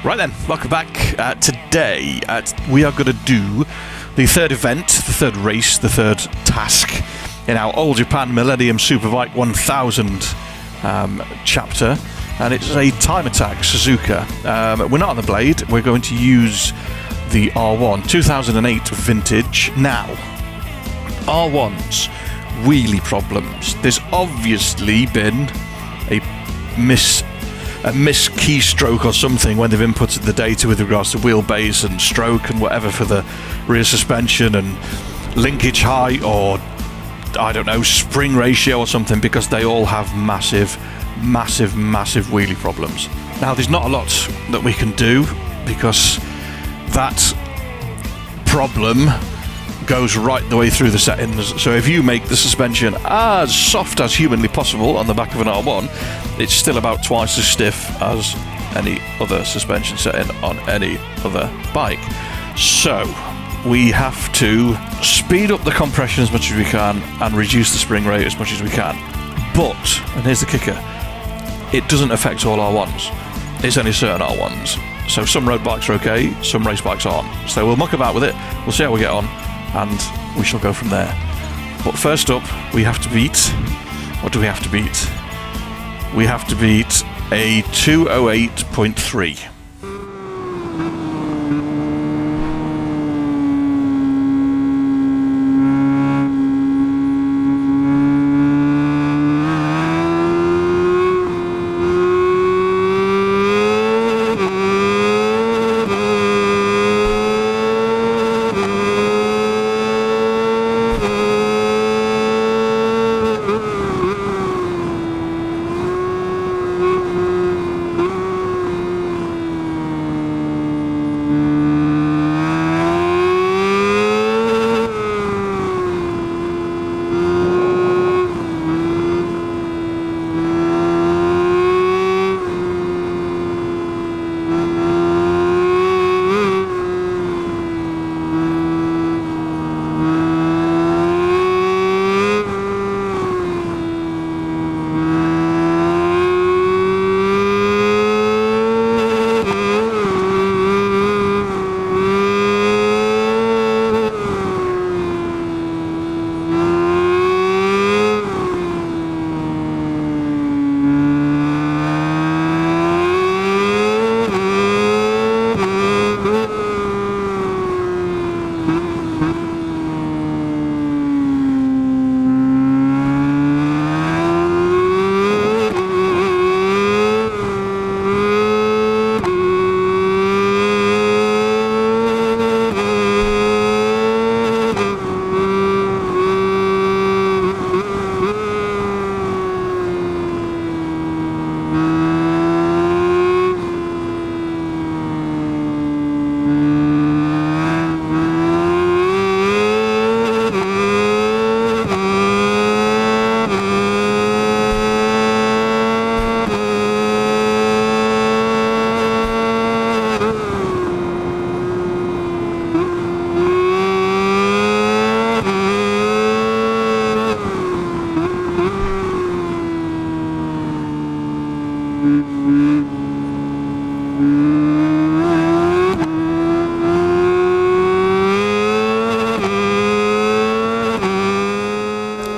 Right then, welcome back. Today we are going to do the third event, the third race, the third task in our All Japan Millennium Superbike 1000 chapter, and it's a time attack Suzuka. We're not on the blade, we're going to use the R1 2008 vintage. Now, R1's wheelie problems. There's obviously been a miss keystroke or something when they've inputted the data with regards to wheelbase and stroke and whatever for the rear suspension and linkage height, or I don't know, spring ratio or something, because they all have massive wheelie problems. Now, there's not a lot that we can do because that problem goes right the way through the settings. So if you make the suspension as soft as humanly possible on the back of an R1, it's still about twice as stiff as any other suspension setting on any other bike. So we have to speed up the compression as much as we can and reduce the spring rate as much as we can. But, and here's the kicker, it doesn't affect all R1s. It's only certain R1s. So some road bikes are okay, some race bikes aren't. So we'll muck about with it, we'll see how we get on, and we shall go from there. But first up, we have to beat... What do we have to beat? We have to beat a 208.3.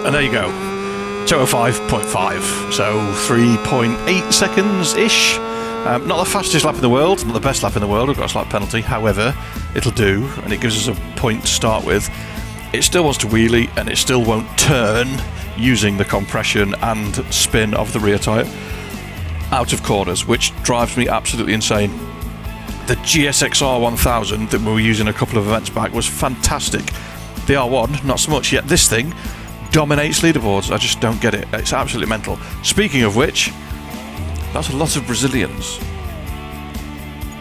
And there you go, 205.5, so 3.8 seconds-ish. Not the fastest lap in the world, not the best lap in the world, we've got a slight penalty, however, it'll do, and it gives us a point to start with. It still wants to wheelie, and it still won't turn using the compression and spin of the rear tyre out of corners, which drives me absolutely insane. The GSX-R 1000 that we were using a couple of events back was fantastic. The R1, not so much, yet this thing dominates leaderboards. I just don't get it. It's absolutely mental. Speaking of which, that's a lot of Brazilians.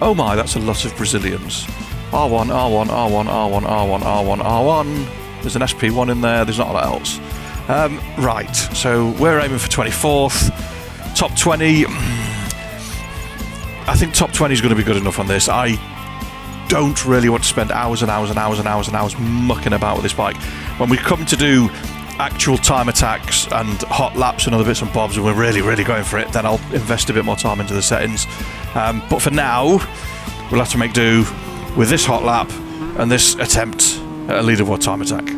Oh my, that's a lot of Brazilians. R1, R1, R1, R1, R1, R1, R1. There's an SP1 in there, there's not a lot else. Right, so we're aiming for 24th. Top 20. I think top 20 is going to be good enough on this. I don't really want to spend hours and hours and hours and hours and hours mucking about with this bike. When we come to do actual time attacks and hot laps and other bits and bobs and we're really going for it, then I'll invest a bit more time into the settings. But for now, we'll have to make do with this hot lap and this attempt at a leaderboard time attack.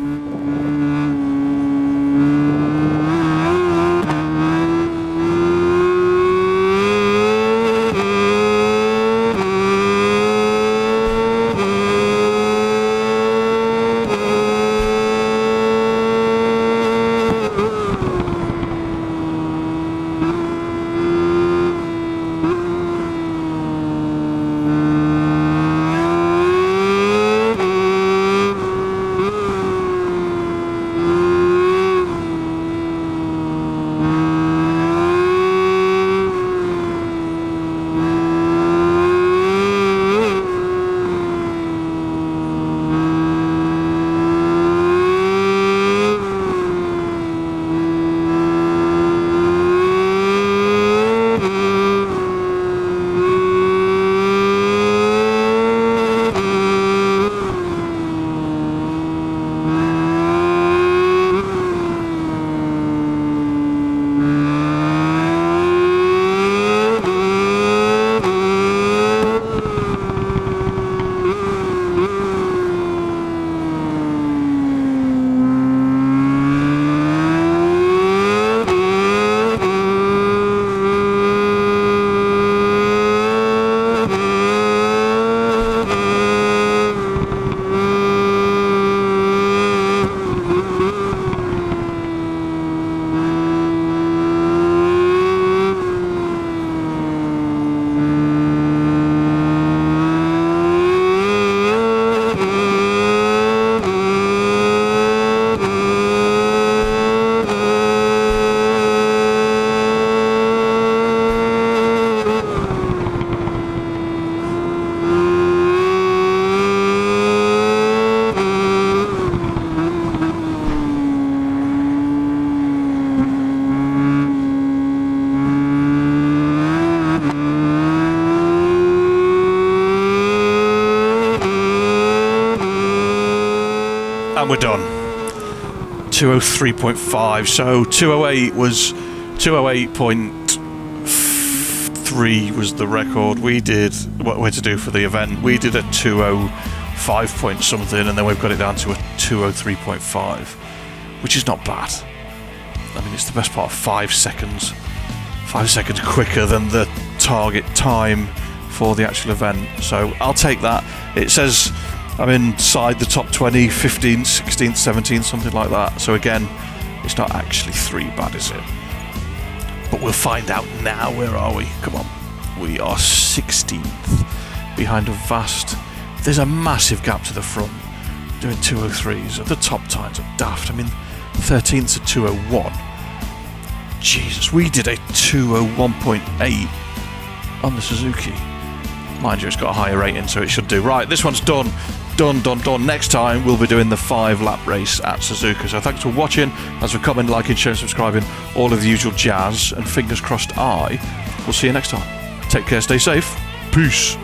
And we're done. 203.5. So 208 was 208.3 was the record. We did what we're to do for the event. We did a 205 point something, and then we've got it down to a 203.5, which is not bad. I mean, it's the best part of 5 seconds. 5 seconds quicker than the target time for the actual event. So I'll take that. It says I'm inside the top 20, 15th, 16th, 17th, something like that. So again, it's not actually 3 bad, is it? But we'll find out now. Where are we? Come on. We are 16th behind a vast... There's a massive gap to the front. Doing 203s. The top times are daft. I mean, 13th's a 201. Jesus, we did a 201.8 on the Suzuki. Mind you, it's got a higher rating, so it should do. Right, this one's done. Done. Next time, we'll be doing the 5-lap race at Suzuka. So thanks for watching. As for commenting, liking, sharing, subscribing, all of the usual jazz, and fingers crossed we'll see you next time. Take care, stay safe. Peace.